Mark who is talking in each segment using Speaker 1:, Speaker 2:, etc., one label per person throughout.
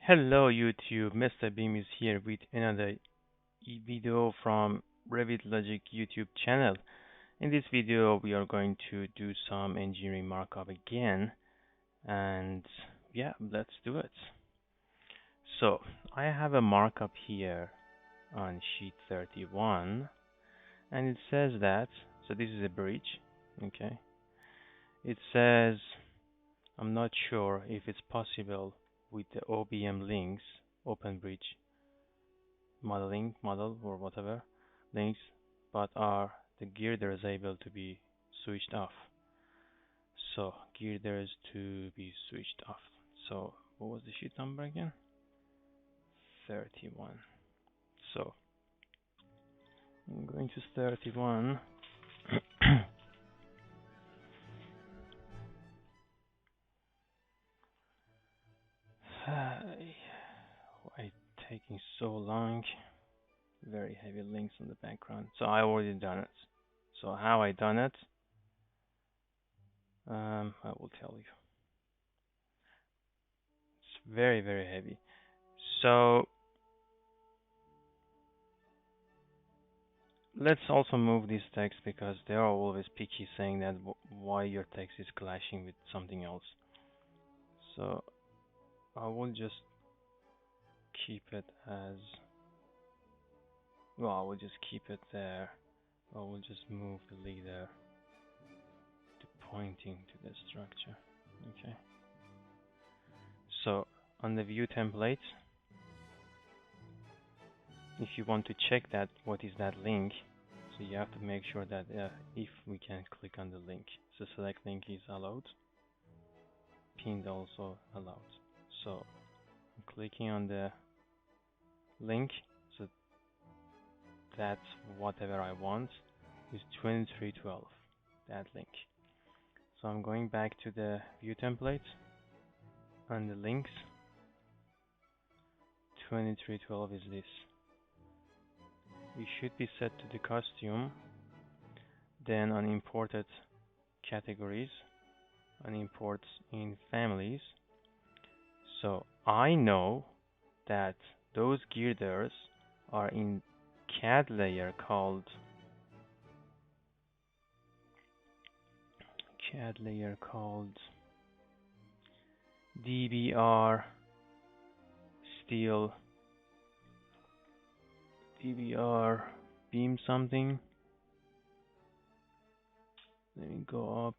Speaker 1: Hello YouTube, Mr. Beam is here with another video from Revit Logic YouTube channel. In this video we are going to do some engineering markup again, and yeah, let's do it. So I have a markup here on sheet 31, and it says that, so this is a bridge, okay. It says, I'm not sure if it's possible with the OBM links, open bridge model or whatever links, but are the girders able to be switched off. So girders to be switched off. So what was the sheet number again? 31. So I'm going to 31. Why taking so long? Very heavy links on the background. So I already done it. So how I done it? I will tell you. It's very heavy. So let's also move this text because they are always picky saying that why your text is clashing with something else. So I will just keep it as well. I will just keep it there. I will just move the leader to pointing to the structure. Okay. So on the view template, if you want to check that what is that link, so you have to make sure that if we can click on the link, so select link is allowed, pinned also allowed. So I'm clicking on the link, so that's whatever I want is 2312, that link. So I'm going back to the view template and the links. 2312 is this. It should be set to the costume, then on imported categories, on imports in families. So I know that those girders are in CAD layer called DBR steel DBR beam something. Let me go up.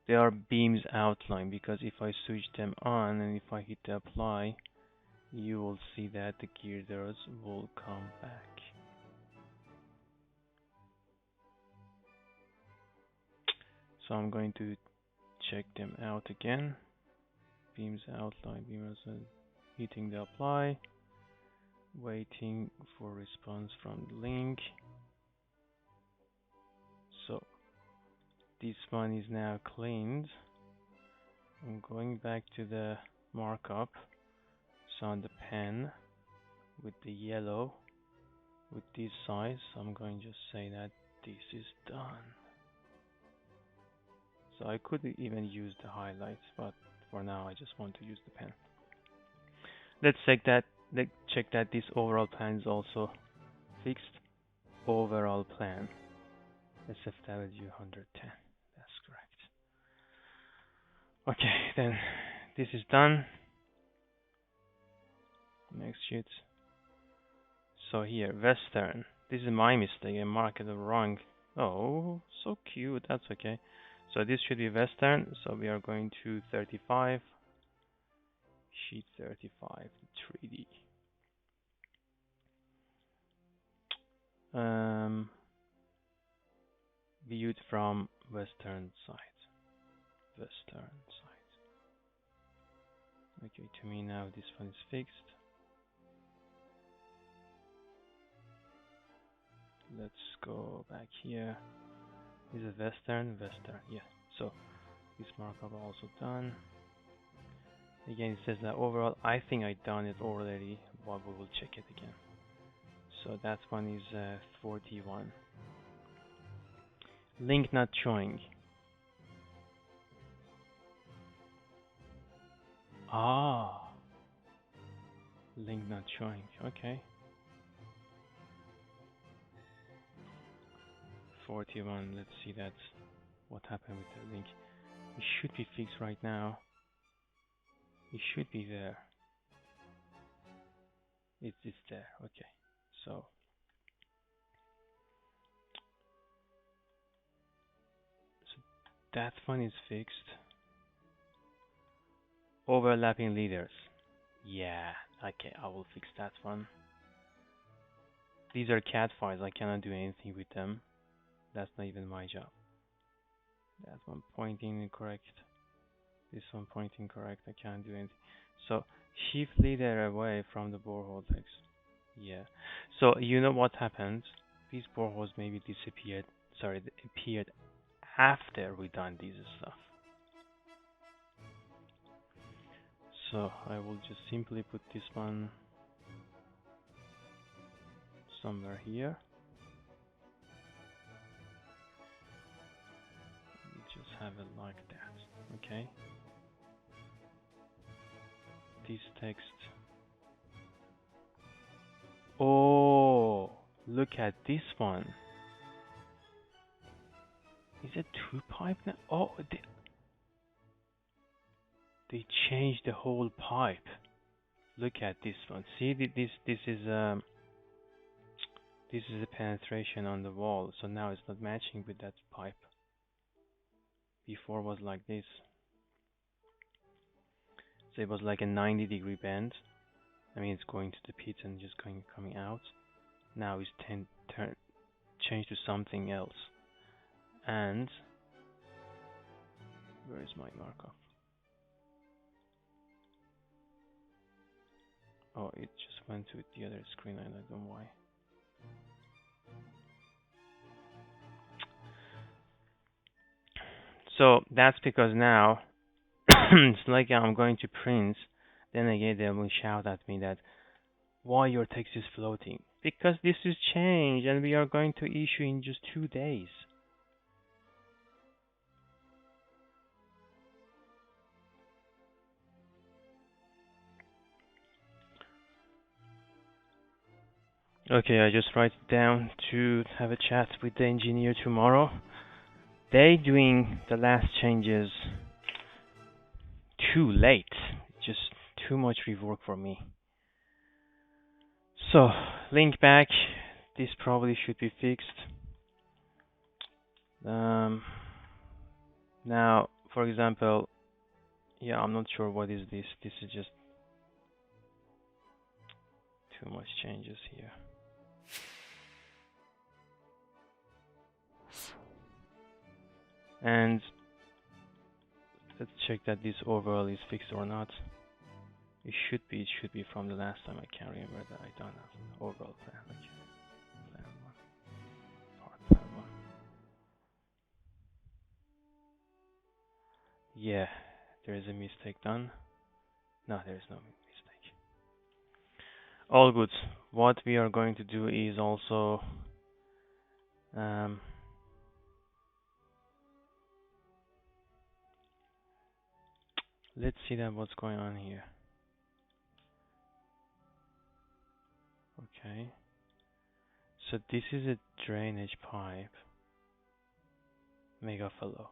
Speaker 1: They are beams outline, because if I switch them on and if I hit the apply, you will see that the girders will come back. So I'm going to check them out again. Beams outline, beams hitting the apply, waiting for response from the link. So this one is now cleaned. I'm going back to the markup. So on the pen with the yellow with this size, I'm going to just say that this is done. So I could even use the highlights, but for now I just want to use the pen. Let's check that this overall plan is also fixed. Overall plan SFW 110. That's correct. Okay, then this is done. Next sheet. So here, Western. This is my mistake. I marked it wrong. Oh, so cute. That's okay. So this should be Western. So we are going to 35. Sheet 35, 3D. Viewed from Western side. Okay, to me now this one is fixed. Let's go back here. Is it Western? Yeah. So this markup also done. Again, it says that overall, I think I done it already, but we will check it again. So that one is 41. Link not showing. Ah, link not showing. Okay. 41. Let's see that. What happened with the link? It should be fixed right now. It should be there. It's there. Okay. So that one is fixed. Overlapping leaders. Yeah. Okay. I will fix that one. These are CAD files. I cannot do anything with them. That's not even my job. That one pointing incorrect. This one pointing correct. I can't do anything. So shift leader away from the borehole text. Yeah. So you know what happened? These boreholes maybe disappeared. Sorry, they appeared after we done this stuff. So I will just simply put this one somewhere here. Just have it like that. Okay. This text. Oh, look at this one. Is it two pipe now? Oh, they changed the whole pipe. Look at this one. See, this is a penetration on the wall, so now it's not matching with that pipe. Before was like this. So it was like a 90-degree bend. I mean, it's going to the pit and just coming out. Now it's changed to something else. And where is my markup? Oh, it just went to the other screen. I don't know why. So that's because now it's like I'm going to print. Then again, they will shout at me that why your text is floating. Because this is changed and we are going to issue in just 2 days. Okay, I just write it down to have a chat with the engineer tomorrow. They doing the last changes too late. Just too much rework for me. So, link back. This probably should be fixed. Now, for example, yeah, I'm not sure what is this. This is just too much changes here. And let's check that this overall is fixed or not. It should be from the last time. I can't remember that I done an overall plan. Okay. Plan 1. Part plan 1. Yeah, there is a mistake done. No, there is no mistake. All good. What we are going to do is also let's see that what's going on here. Okay. So this is a drainage pipe. Mega flow.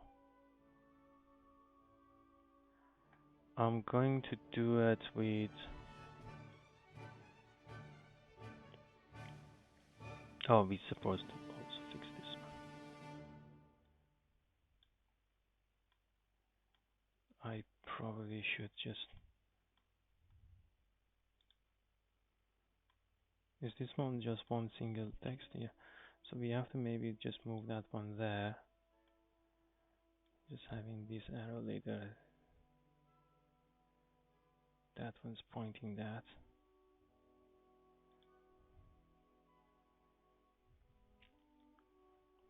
Speaker 1: I'm going to do it with. Oh, we're supposed to also fix this one. I probably should just. Is this one just one single text here? So we have to maybe just move that one there. Just having this arrow later. That one's pointing that.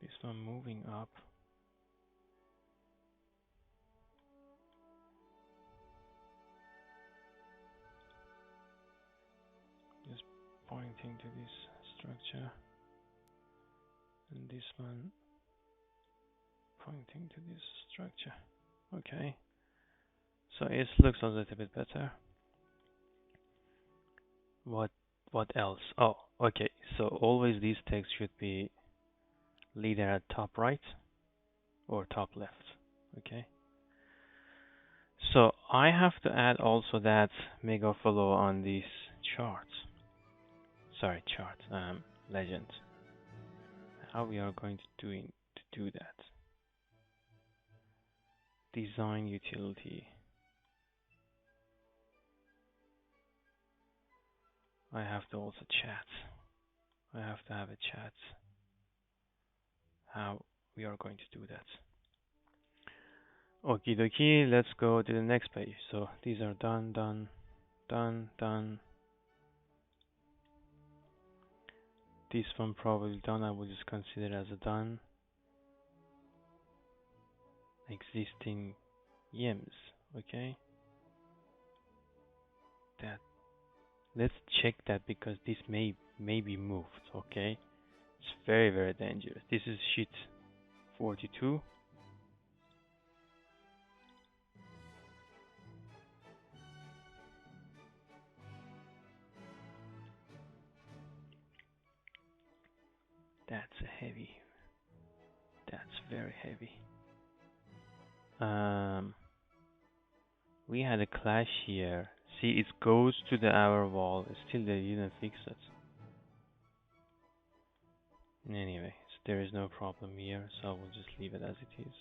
Speaker 1: This one moving up. Just pointing to this structure. And this one pointing to this structure. Okay. So it looks a little bit better. What what else? Oh, okay. So always these text should be either at top right or top left. Okay. So I have to add also that mega follow on these charts. Sorry, chart. Legend. How we are going to do that? Design utility. I have to also chat. I have to have a chat. How we are going to do that? Okie dokie. Let's go to the next page. So these are done, done, done, done. This one probably done. I will just consider as a done. Existing yims. Okay. That. Let's check that because this may be moved. Okay. It's very very dangerous. This is sheet 42. That's heavy. That's very heavy. We had a clash here. See, it goes to the hour wall. Still, they didn't fix it. Anyway, so there is no problem here, so I will just leave it as it is.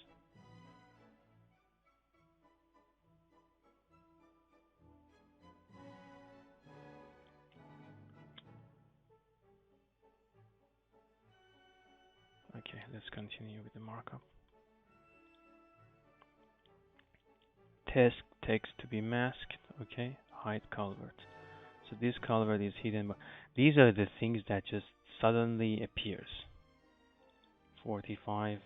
Speaker 1: Okay, let's continue with the markup. Text to be masked. Okay, hide culvert. So this culvert is hidden. These are the things that just suddenly appears. 45.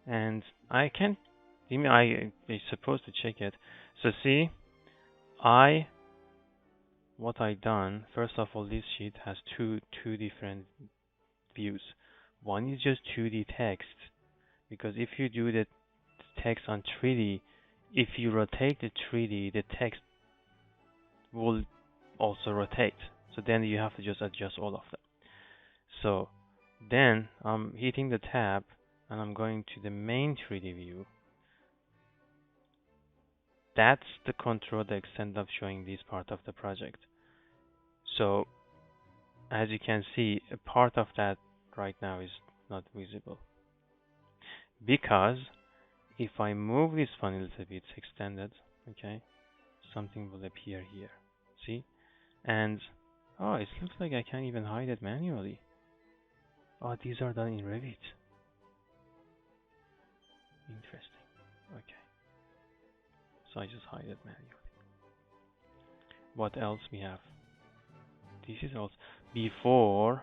Speaker 1: And I can't. I supposed to check it. So see, what I done. First of all, this sheet has two different views. One is just 2D text, because if you do the text on 3D, if you rotate the 3D, the text will also rotate. So then you have to just adjust all of them. So then I'm hitting the tab and I'm going to the main 3D view. That's the control that ends up showing this part of the project. So as you can see, a part of that right now is not visible. Because if I move this one a little bit extended, okay, something will appear here. See? And oh, it looks like I can't even hide it manually. Oh, these are done in Revit. Interesting. Okay. So I just hide it manually. What else we have? This is also before.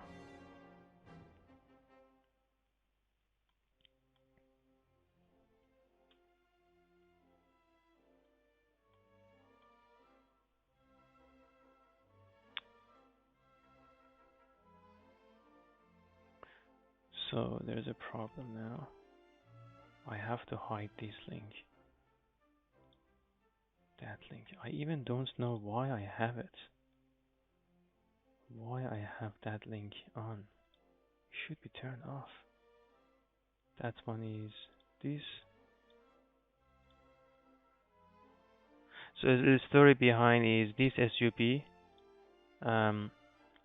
Speaker 1: So there's a problem now. I have to hide this link. That link. I even don't know why I have it. Why I have that link on. It should be turned off. That one is this. So the story behind is this SUP.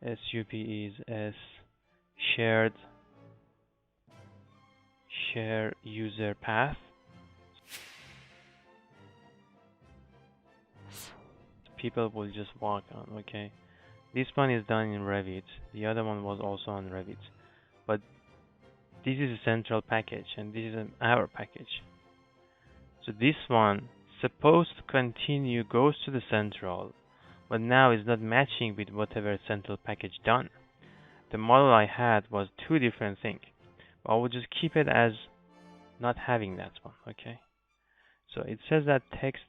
Speaker 1: SUP is as shared share user path. People will just walk on. Okay. This one is done in Revit. The other one was also on Revit. But this is a central package and this is our package. So this one supposed to continue goes to the central, but now is not matching with whatever central package done. The model I had was two different things. I will just keep it as not having that one. Okay. So it says that text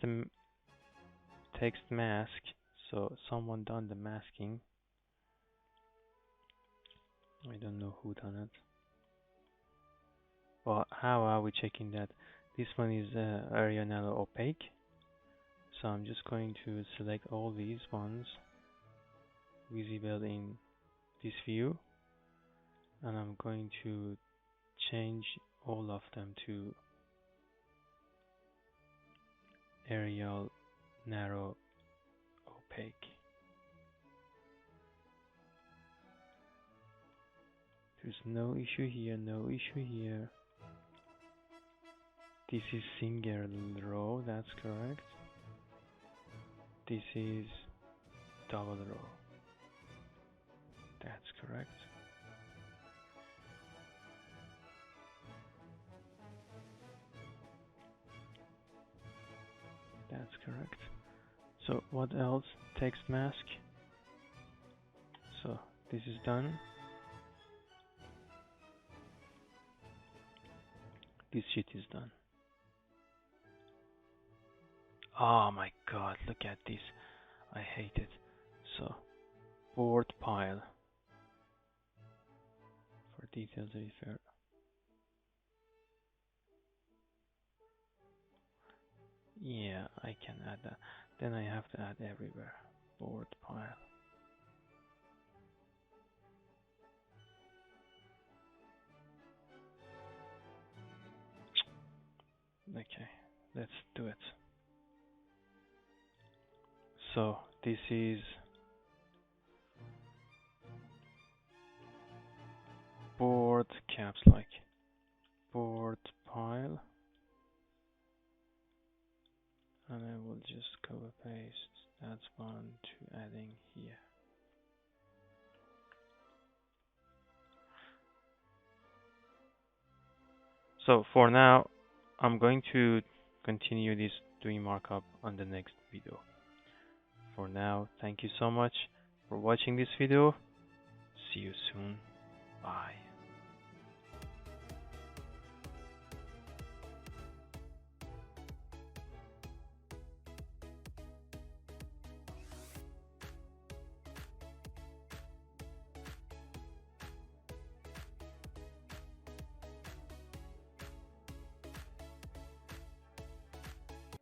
Speaker 1: mask. So someone done the masking. I don't know who done it. Well, how are we checking that? This one is Arianello opaque. So I'm just going to select all these ones visible in this view, and I'm going to change all of them to Arial narrow opaque. There's no issue here, no issue here. This is single row, that's correct. This is double row, that's correct. That's correct. So what else? Text mask. So this is done. This sheet is done. Oh my god, look at this. I hate it. So board pile. For details refer. Yeah, I can add that. Then I have to add everywhere. Board pile. Okay, let's do it. So this is board caps like board pile, and I will just copy paste that one to adding here. So for now, I'm going to continue this doing markup on the next video. For now, thank you so much for watching this video. See you soon. Bye.